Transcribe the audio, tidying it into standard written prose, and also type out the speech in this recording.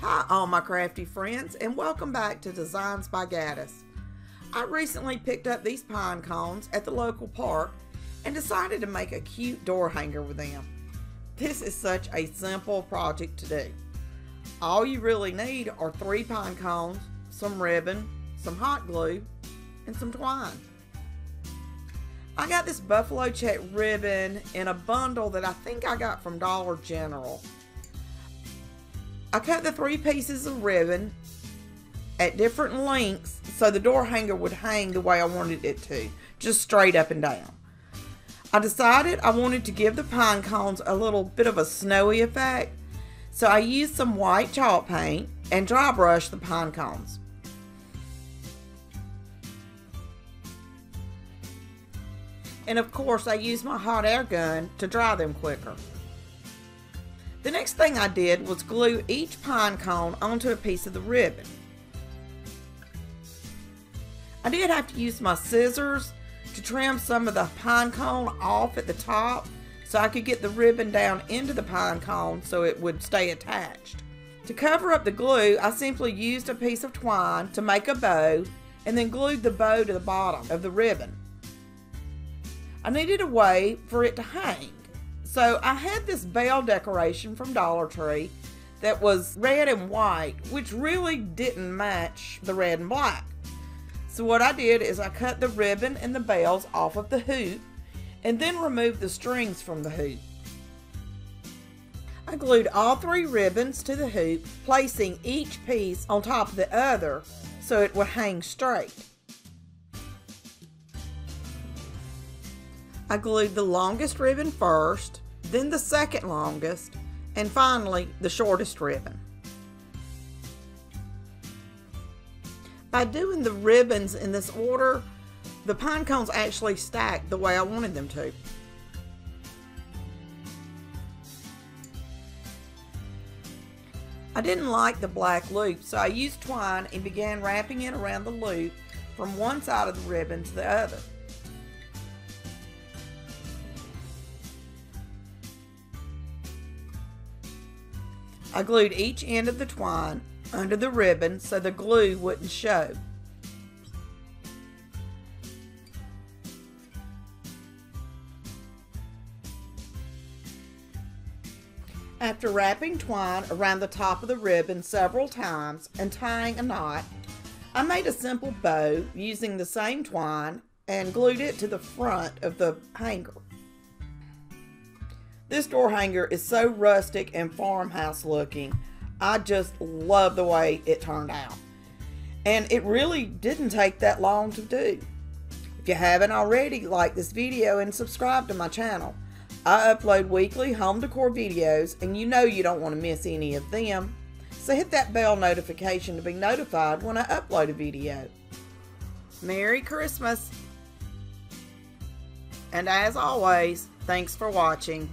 Hi all my crafty friends, and welcome back to Designs by Gaddis. I recently picked up these pine cones at the local park and decided to make a cute door hanger with them. This is such a simple project to do. All you really need are 3 pine cones, some ribbon, some hot glue, and some twine. I got this buffalo check ribbon in a bundle that I think I got from Dollar General. I cut the 3 pieces of ribbon at different lengths so the door hanger would hang the way I wanted it to, just straight up and down. I decided I wanted to give the pine cones a little bit of a snowy effect, so I used some white chalk paint and dry brushed the pine cones. And of course I used my hot air gun to dry them quicker. The next thing I did was glue each pine cone onto a piece of the ribbon. I did have to use my scissors to trim some of the pine cone off at the top so I could get the ribbon down into the pine cone so it would stay attached. To cover up the glue, I simply used a piece of twine to make a bow and then glued the bow to the bottom of the ribbon. I needed a way for it to hang. So I had this bell decoration from Dollar Tree that was red and white, which really didn't match the red and black. So what I did is I cut the ribbon and the bells off of the hoop and then removed the strings from the hoop. I glued all 3 ribbons to the hoop, placing each piece on top of the other so it would hang straight. I glued the longest ribbon first, then the second longest, and finally the shortest ribbon. By doing the ribbons in this order, the pine cones actually stacked the way I wanted them to. I didn't like the black loop, so I used twine and began wrapping it around the loop from one side of the ribbon to the other. I glued each end of the twine under the ribbon so the glue wouldn't show. After wrapping twine around the top of the ribbon several times and tying a knot, I made a simple bow using the same twine and glued it to the front of the hanger. This door hanger is so rustic and farmhouse looking. I just love the way it turned out. And it really didn't take that long to do. If you haven't already, like this video and subscribe to my channel. I upload weekly home decor videos and you know you don't want to miss any of them. So hit that bell notification to be notified when I upload a video. Merry Christmas! And as always, thanks for watching.